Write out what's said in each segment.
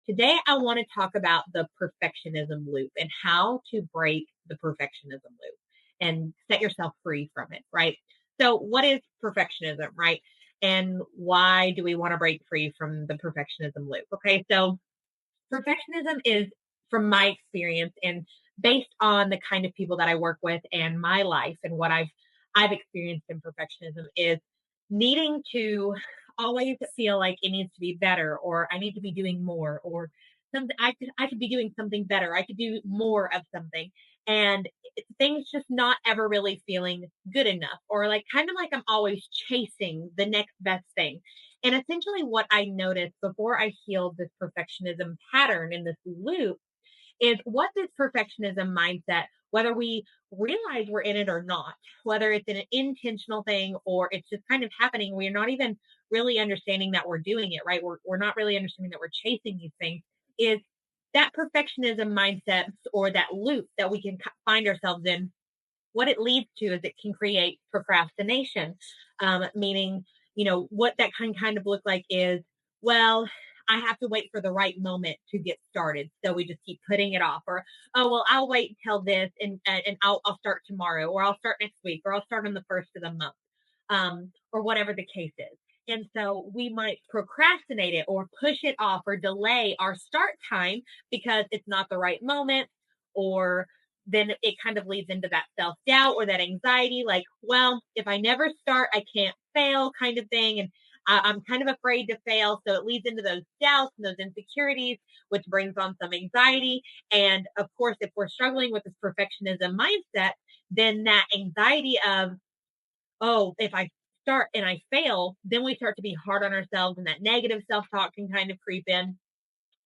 Today, I want to talk about the perfectionism loop and how to break the perfectionism loop and set yourself free from it, right? So, what is perfectionism, right? And why do we want to break free from the perfectionism loop? Okay, so perfectionism is, from my experience and based on the kind of people that I work with and my life and what I've experienced in perfectionism, is needing to always feel like it needs to be better, or I need to be doing more, or something I could be doing something better. I could do more of something. And things just not ever really feeling good enough, or like kind of like I'm always chasing the next best thing. And essentially, what I noticed before I healed this perfectionism pattern in this loop is what this perfectionism mindset, whether we realize we're in it or not, whether it's an intentional thing or it's just kind of happening, we're not even really understanding that we're doing it, right? We're not really understanding that we're chasing these things, is that perfectionism mindset or that loop that we can find ourselves in. What it leads to is it can create procrastination, meaning, what that can kind of look like is, well, I have to wait for the right moment to get started. So we just keep putting it off, or, oh, well, I'll wait till this and I'll start tomorrow, or I'll start next week, or I'll start on the first of the month, or whatever the case is. And so we might procrastinate it or push it off or delay our start time because it's not the right moment, or then it kind of leads into that self doubt or that anxiety, like, well, if I never start, I can't fail kind of thing. And I'm kind of afraid to fail. So it leads into those doubts and those insecurities, which brings on some anxiety. And of course, if we're struggling with this perfectionism mindset, then that anxiety of, oh, if I start and I fail, then we start to be hard on ourselves, and that negative self talk can kind of creep in.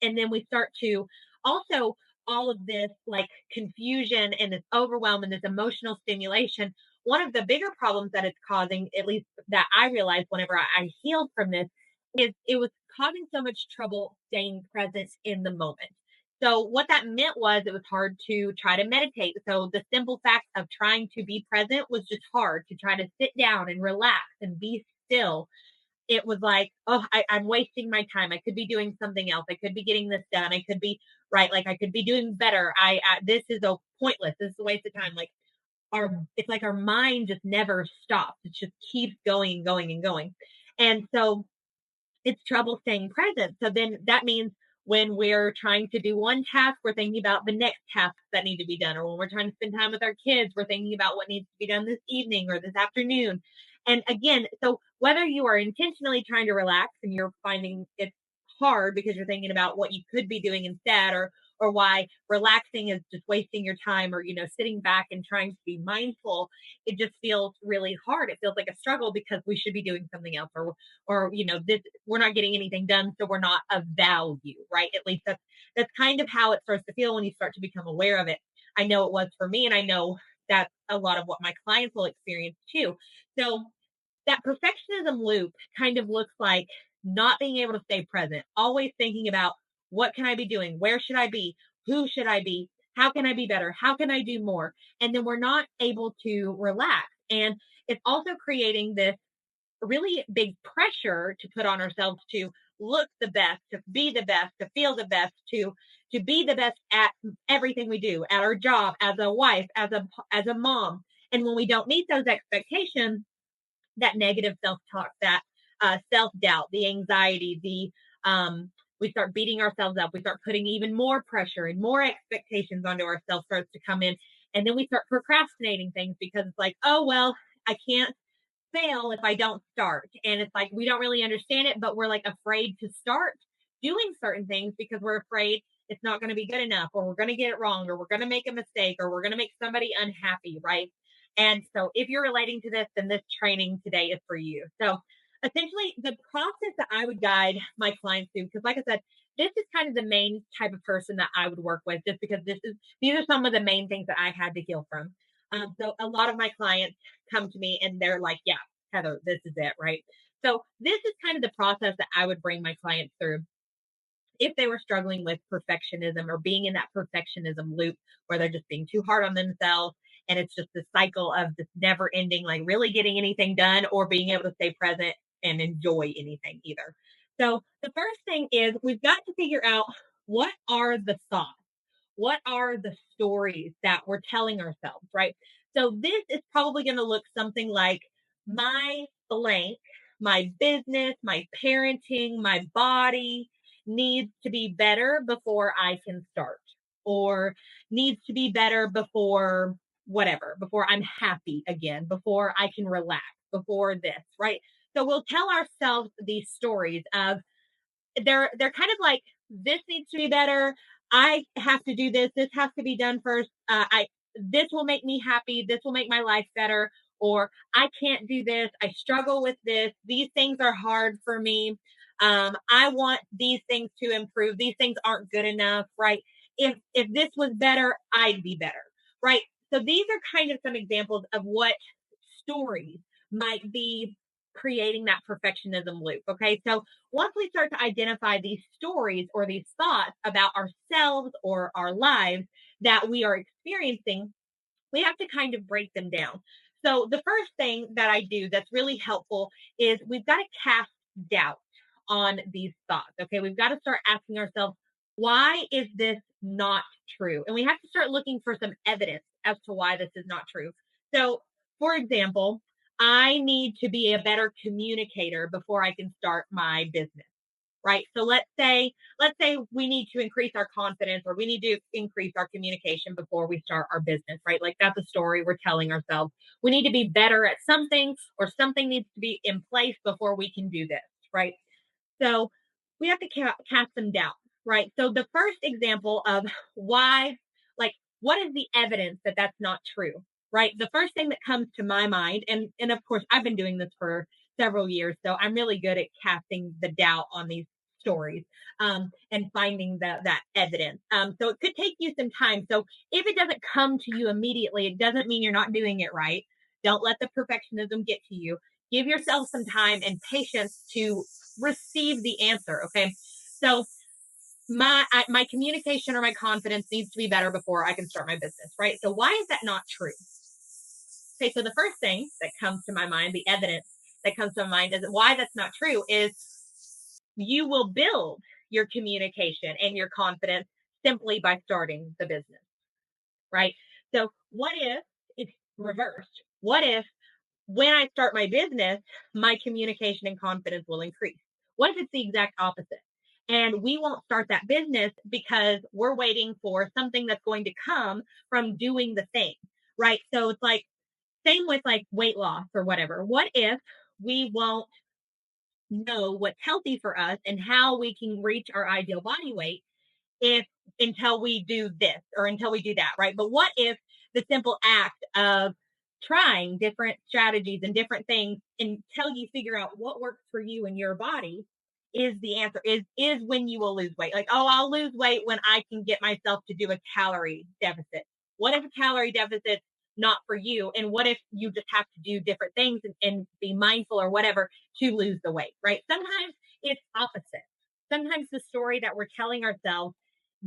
And then we start to also, all of this like confusion and this overwhelm and this emotional stimulation. One of the bigger problems that it's causing, at least that I realized whenever I healed from this, is it was causing so much trouble staying present in the moment. So what that meant was it was hard to try to meditate. So the simple fact of trying to be present was just hard, to try to sit down and relax and be still. It was like, oh, I'm wasting my time. I could be doing something else. I could be getting this done. I could be right. Like I could be doing better. This is a pointless. This is a waste of time. Like it's like our mind just never stops. It just keeps going and going and going. And so it's trouble staying present. So then that means when we're trying to do one task, we're thinking about the next tasks that need to be done. Or when we're trying to spend time with our kids, we're thinking about what needs to be done this evening or this afternoon. And again, so whether you are intentionally trying to relax and you're finding it hard because you're thinking about what you could be doing instead, or why relaxing is just wasting your time, or sitting back and trying to be mindful, it just feels really hard. It feels like a struggle because we should be doing something else, or this, we're not getting anything done, so we're not of value, right? At least that's kind of how it starts to feel when you start to become aware of it. I know it was for me, and I know that's a lot of what my clients will experience too. So that perfectionism loop kind of looks like not being able to stay present, always thinking about what can I be doing? Where should I be? Who should I be? How can I be better? How can I do more? And then we're not able to relax. And it's also creating this really big pressure to put on ourselves to look the best, to be the best, to feel the best, to be the best at everything we do, at our job, as a wife, as a mom. And when we don't meet those expectations, that negative self-talk, that self-doubt, the anxiety, we start beating ourselves up. We start putting even more pressure and more expectations onto ourselves starts to come in. And then we start procrastinating things because it's like, oh, well, I can't fail if I don't start. And it's like, we don't really understand it, but we're like afraid to start doing certain things because we're afraid it's not going to be good enough, or we're going to get it wrong, or we're going to make a mistake, or we're going to make somebody unhappy, right? And so if you're relating to this, then this training today is for you. So essentially the process that I would guide my clients through, because like I said, this is kind of the main type of person that I would work with, just because these are some of the main things that I had to heal from. So a lot of my clients come to me and they're like, yeah, Heather, this is it, right? So this is kind of the process that I would bring my clients through if they were struggling with perfectionism or being in that perfectionism loop where they're just being too hard on themselves. And it's just the cycle of this never ending, like really getting anything done or being able to stay present and enjoy anything either. So the first thing is we've got to figure out what are the thoughts? What are the stories that we're telling ourselves, right? So this is probably going to look something like my blank, my business, my parenting, my body needs to be better before I can start, or needs to be better before whatever, before I'm happy again, before I can relax, before this, right? So we'll tell ourselves these stories of they're kind of like, this needs to be better. I have to do this. This has to be done first. I This will make me happy. This will make my life better. Or I can't do this. I struggle with this. These things are hard for me. I want these things to improve. These things aren't good enough, right? If this was better, I'd be better, right? So these are kind of some examples of what stories might be creating that perfectionism loop. Okay. So once we start to identify these stories or these thoughts about ourselves or our lives that we are experiencing, we have to kind of break them down. So the first thing that I do that's really helpful is we've got to cast doubt on these thoughts. Okay. We've got to start asking ourselves, why is this not true? And we have to start looking for some evidence as to why this is not true. So, for example, I need to be a better communicator before I can start my business, right? So let's say we need to increase our confidence, or we need to increase our communication before we start our business, right? Like that's a story we're telling ourselves. We need to be better at something, or something needs to be in place before we can do this, right? So we have to cast some doubt, right? So the first example of why, like, what is the evidence that that's not true, right? The first thing that comes to my mind, and of course I've been doing this for several years, so I'm really good at casting the doubt on these stories, and finding that evidence. So it could take you some time. So if it doesn't come to you immediately, it doesn't mean you're not doing it right. Don't let the perfectionism get to you. Give yourself some time and patience to receive the answer. Okay. So my communication or my confidence needs to be better before I can start my business, right? So why is that not true? Okay, so the first thing that comes to my mind, the evidence that comes to my mind is why that's not true is you will build your communication and your confidence simply by starting the business, right? So what if it's reversed? What if when I start my business, my communication and confidence will increase? What if it's the exact opposite? And we won't start that business because we're waiting for something that's going to come from doing the thing, right? So it's like, same with like weight loss or whatever. What if we won't know what's healthy for us and how we can reach our ideal body weight if until we do this or until we do that, right? But what if the simple act of trying different strategies and different things until you figure out what works for you and your body is the answer, is when you will lose weight. Like, oh, I'll lose weight when I can get myself to do a calorie deficit. What if a calorie deficit not for you? And what if you just have to do different things and be mindful or whatever to lose the weight, right? Sometimes it's opposite. Sometimes the story that we're telling ourselves,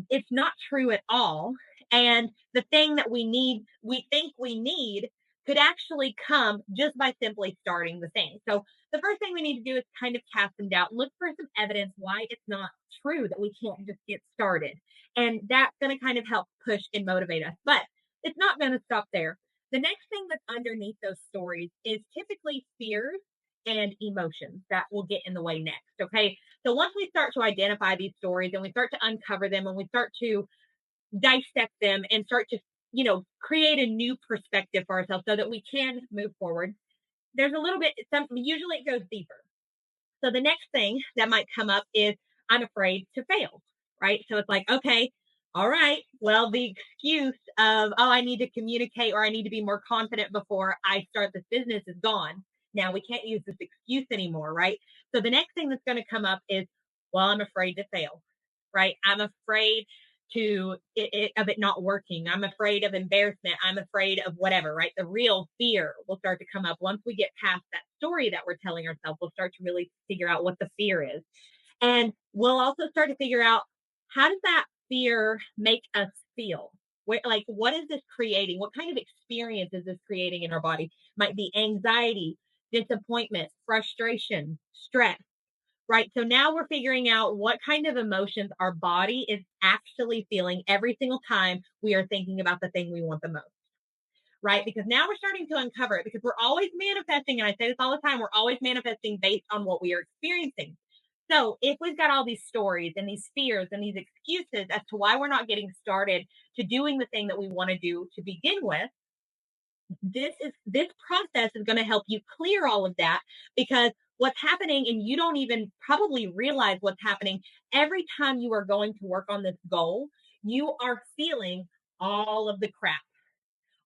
it's not true at all. And the thing that we think we need, could actually come just by simply starting the thing. So the first thing we need to do is kind of cast some doubt, look for some evidence why it's not true that we can't just get started. And that's going to kind of help push and motivate us. But it's not going to stop there. The next thing that's underneath those stories is typically fears and emotions that will get in the way next. Okay. So once we start to identify these stories and we start to uncover them and we start to dissect them and start to, create a new perspective for ourselves so that we can move forward, there's a little bit, usually it goes deeper. So the next thing that might come up is I'm afraid to fail, right? So it's like, okay, all right, well, the excuse of, oh, I need to communicate or I need to be more confident before I start this business is gone. Now we can't use this excuse anymore, right? So the next thing that's going to come up is, well, I'm afraid to fail, right? I'm afraid of it not working. I'm afraid of embarrassment. I'm afraid of whatever, right? The real fear will start to come up once we get past that story that we're telling ourselves. We'll start to really figure out what the fear is. And we'll also start to figure out, how does that fear make us feel? What is this creating? What kind of experience is this creating in our body? Might be anxiety, disappointment, frustration, stress, right? So now we're figuring out what kind of emotions our body is actually feeling every single time we are thinking about the thing we want the most, right? Because now we're starting to uncover it because we're always manifesting. And I say this all the time, we're always manifesting based on what we are experiencing. So if we've got all these stories and these fears and these excuses as to why we're not getting started to doing the thing that we want to do to begin with, this process is going to help you clear all of that because what's happening and you don't even probably realize what's happening every time you are going to work on this goal, you are feeling all of the crap,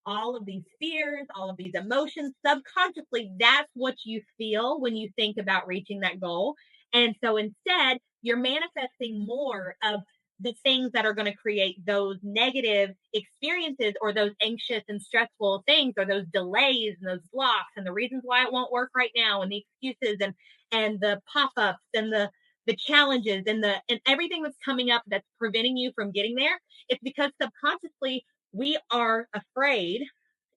all of these fears, all of these emotions. Subconsciously, that's what you feel when you think about reaching that goal. And so instead, you're manifesting more of the things that are going to create those negative experiences or those anxious and stressful things or those delays and those blocks and the reasons why it won't work right now and the excuses and the pop-ups and the challenges and everything that's coming up that's preventing you from getting there. It's because subconsciously we are afraid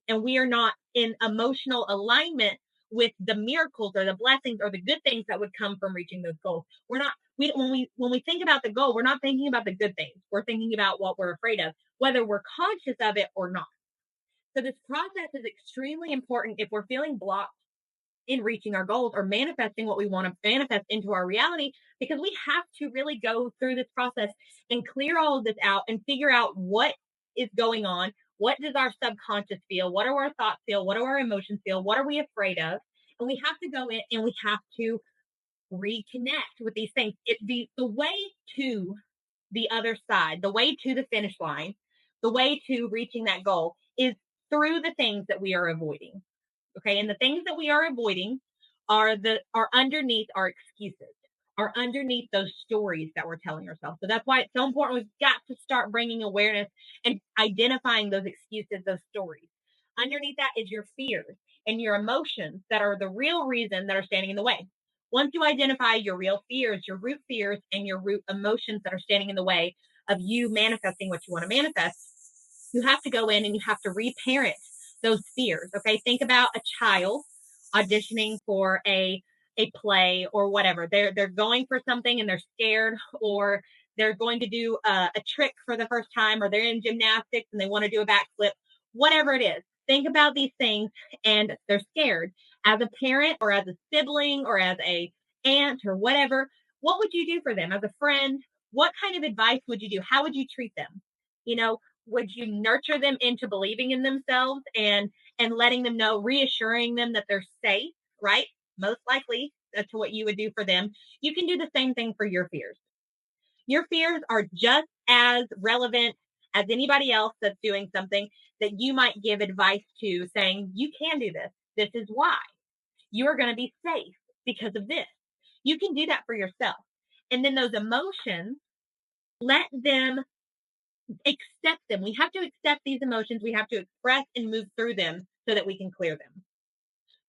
and we are not in emotional alignment with the miracles or the blessings or the good things that would come from reaching those goals. We're not when we think about the goal, we're not thinking about the good things. We're thinking about what we're afraid of, whether we're conscious of it or not. So this process is extremely important if we're feeling blocked in reaching our goals or manifesting what we want to manifest into our reality, because we have to really go through this process and clear all of this out and figure out what is going on. What does our subconscious feel? What do our thoughts feel? What do our emotions feel? What are we afraid of? And we have to go in and we have to reconnect with these things. The way to the other side, the way to the finish line, the way to reaching that goal is through the things that we are avoiding. Okay. And the things that we are avoiding are underneath our excuses, are underneath those stories that we're telling ourselves. So that's why it's so important. We've got to start bringing awareness and identifying those excuses, those stories. Underneath that is your fears and your emotions that are the real reason that are standing in the way. Once you identify your real fears, your root fears, and your root emotions that are standing in the way of you manifesting what you want to manifest, you have to go in and you have to reparent those fears. Okay. Think about a child auditioning for a play or whatever. They're going for something and they're scared, or they're going to do a trick for the first time, or they're in gymnastics and they want to do a backflip, whatever it is. Think about these things and they're scared. As a parent or as a sibling or as a aunt or whatever, what would you do for them as a friend? What kind of advice would you do? How would you treat them? You know, would you nurture them into believing in themselves and letting them know, reassuring them that they're safe, right? Most likely that's what you would do for them. You can do the same thing for your fears. Your fears are just as relevant as anybody else that's doing something that you might give advice to, saying, you can do this. This is why you are going to be safe because of this. You can do that for yourself. And then those emotions, let them accept them. We have to accept these emotions. We have to express and move through them so that we can clear them.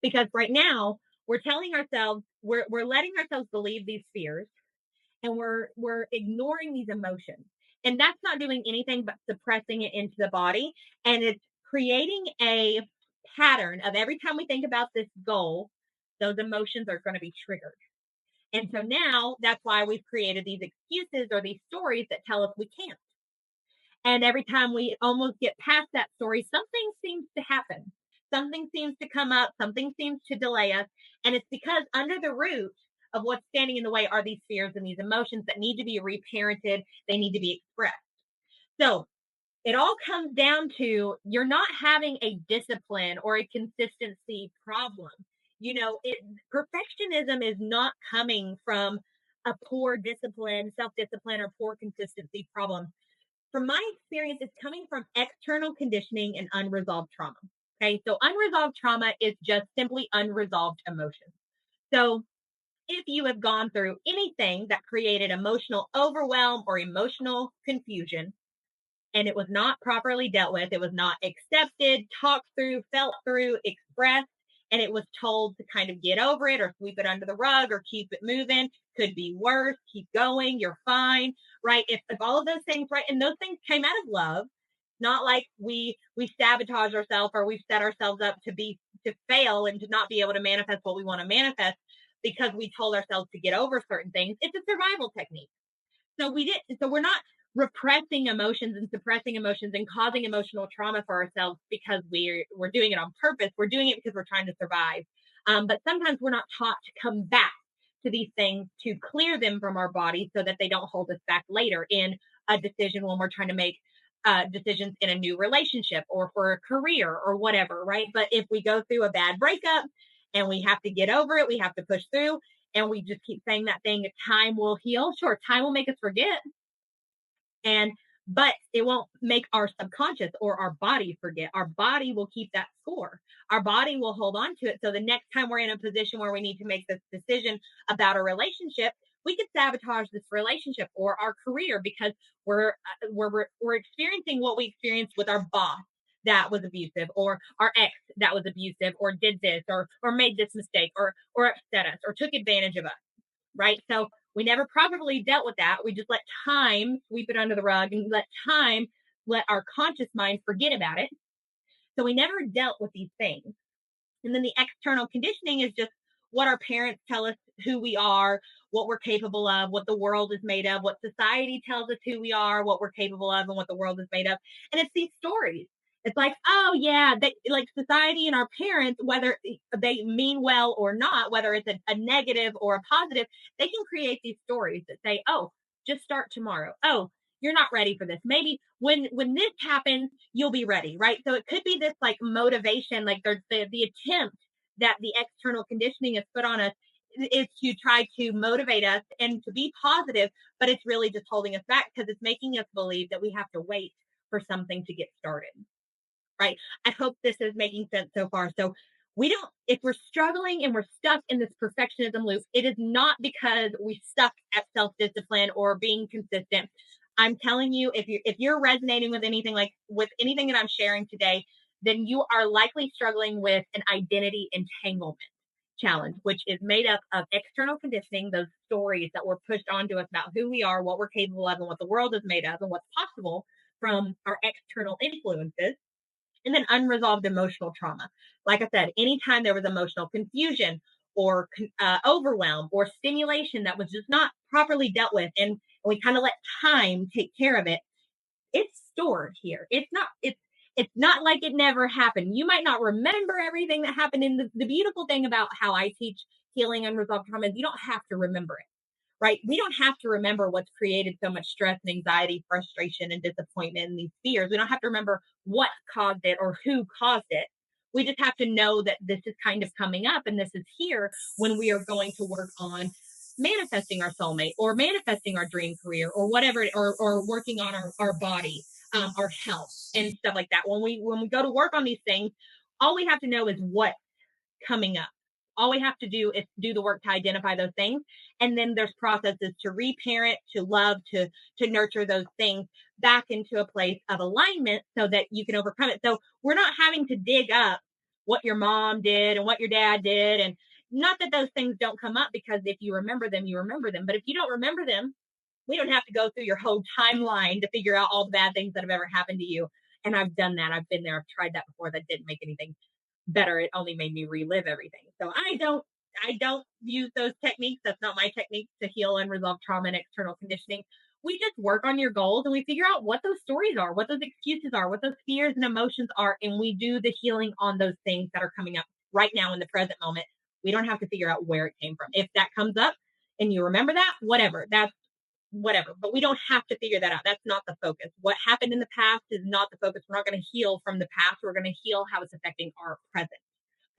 Because right now, we're telling ourselves, we're letting ourselves believe these fears, and we're ignoring these emotions. And that's not doing anything but suppressing it into the body. And it's creating a pattern of every time we think about this goal, those emotions are going to be triggered. And so now that's why we've created these excuses or these stories that tell us we can't. And every time we almost get past that story, something seems to happen. Something seems to come up. Something seems to delay us. And it's because under the root of what's standing in the way are these fears and these emotions that need to be reparented. They need to be expressed. So it all comes down to, you're not having a discipline or a consistency problem. Perfectionism is not coming from a poor discipline, self-discipline, or poor consistency problem. From my experience, it's coming from external conditioning and unresolved trauma. Okay. So unresolved trauma is just simply unresolved emotions. So if you have gone through anything that created emotional overwhelm or emotional confusion, and it was not properly dealt with, it was not accepted, talked through, felt through, expressed, and it was told to kind of get over it or sweep it under the rug or keep it moving, could be worse, keep going, you're fine, right? If all of those things, right, and those things came out of love, not like we sabotage ourselves or we've set ourselves up to fail and to not be able to manifest what we want to manifest. because we told ourselves to get over certain things. It's a survival technique. So we're not repressing emotions and suppressing emotions and causing emotional trauma for ourselves because we're doing it on purpose. We're doing it because we're trying to survive. But sometimes we're not taught to come back to these things to clear them from our body so that they don't hold us back later in a decision when we're trying to make decisions in a new relationship or for a career or whatever, right? But if we go through a bad breakup and we have to get over it, we have to push through, and we just keep saying that thing, time will heal. Sure, time will make us forget, and but it won't make our subconscious or our body forget. Our body will keep that score. Our body will hold on to it. So the next time we're in a position where we need to make this decision about a relationship, we could sabotage this relationship or our career because we're experiencing what we experienced with our boss that was abusive, or our ex that was abusive, or did this, or made this mistake, or upset us, or took advantage of us, right? So we never properly dealt with that. We just let time sweep it under the rug and let our conscious mind forget about it. So we never dealt with these things. And then the external conditioning is just what our parents tell us who we are, what we're capable of, what the world is made of, what society tells us who we are, what we're capable of, and what the world is made of. And it's these stories. It's like, oh yeah, like society and our parents, whether they mean well or not, whether it's a negative or a positive, they can create these stories that say, oh, just start tomorrow. Oh, you're not ready for this. Maybe when this happens, you'll be ready, right? So it could be this like motivation, like the attempt that the external conditioning has put on us is to try to motivate us and to be positive, but it's really just holding us back because it's making us believe that we have to wait for something to get started, right? I hope this is making sense so far. So we don't, if we're struggling and we're stuck in this perfectionism loop, it is not because we stuck at self-discipline or being consistent. I'm telling you, if you're resonating with anything, like with anything that I'm sharing today, then you are likely struggling with an identity entanglement challenge, which is made up of external conditioning, those stories that were pushed onto us about who we are, what we're capable of, and what the world is made of, and what's possible from our external influences, and then unresolved emotional trauma. Like I said, anytime there was emotional confusion or overwhelm or stimulation that was just not properly dealt with, and we kind of let time take care of it, it's stored here. It's not like it never happened. You might not remember everything that happened. And the beautiful thing about how I teach healing unresolved trauma is you don't have to remember it, right? We don't have to remember what's created so much stress and anxiety, frustration, and disappointment and these fears. We don't have to remember what caused it or who caused it. We just have to know that this is kind of coming up and this is here when we are going to work on manifesting our soulmate or manifesting our dream career or whatever, or working on our body, our health and stuff like that. When we go to work on these things, all we have to know is what coming up. All we have to do is do the work to identify those things. And then there's processes to reparent, to love, to nurture those things back into a place of alignment so that you can overcome it. So we're not having to dig up what your mom did and what your dad did. And not that those things don't come up, because if you remember them, you remember them. But if you don't remember them, we don't have to go through your whole timeline to figure out all the bad things that have ever happened to you. And I've done that. I've been there. I've tried that before. That didn't make anything better. It only made me relive everything. So I don't use those techniques. That's not my technique to heal unresolved trauma and external conditioning. We just work on your goals and we figure out what those stories are, what those excuses are, what those fears and emotions are, and we do the healing on those things that are coming up right now in the present moment. We don't have to figure out where it came from. If that comes up and you remember that, whatever. That's whatever. But we don't have to figure that out. That's not the focus. What happened in the past is not the focus. We're not going to heal from the past. We're going to heal how it's affecting our present.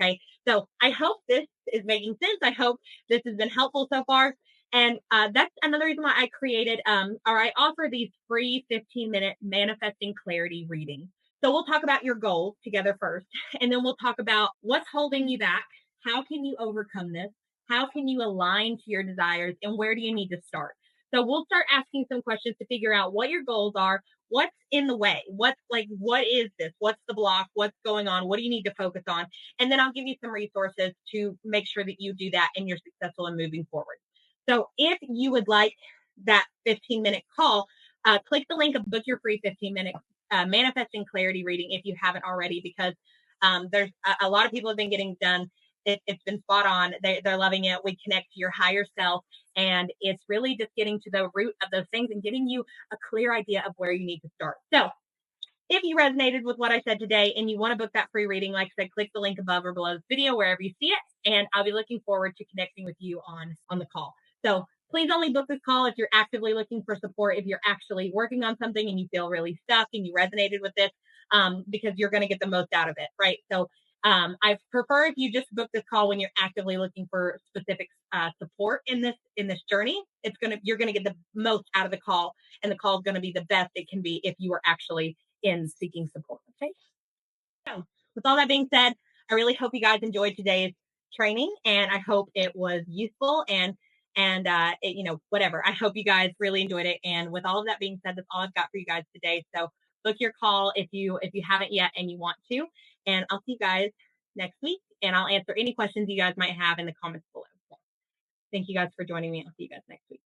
Okay. So I hope this is making sense. I hope this has been helpful so far. And that's another reason why I created, or I offer these free 15-minute manifesting clarity readings. So we'll talk about your goals together first, and then we'll talk about what's holding you back. How can you overcome this? How can you align to your desires? And where do you need to start? So we'll start asking some questions to figure out what your goals are, what's in the way, what is this? What's the block? What's going on? What do you need to focus on? And then I'll give you some resources to make sure that you do that and you're successful in moving forward. So if you would like that 15-minute call, click the link and book your free 15-minute manifesting clarity reading if you haven't already, because there's a lot of people have been getting done It's been spot on. They're loving it. We connect to your higher self, and it's really just getting to the root of those things and getting you a clear idea of where you need to start. So if you resonated with what I said today and you want to book that free reading, like I said, click the link above or below this video, wherever you see it. And I'll be looking forward to connecting with you on the call. So please only book this call if you're actively looking for support, if you're actually working on something and you feel really stuck and you resonated with this, because you're going to get the most out of it, right? So I prefer if you just book this call when you're actively looking for specific support in this journey. You're gonna get the most out of the call, and the call is going to be the best it can be if you are actually in seeking support. Okay. So, with all that being said, I really hope you guys enjoyed today's training, and I hope it was useful whatever. I hope you guys really enjoyed it. And with all of that being said, that's all I've got for you guys today. So book your call if you haven't yet and you want to. And I'll see you guys next week, and I'll answer any questions you guys might have in the comments below. So, thank you guys for joining me. I'll see you guys next week.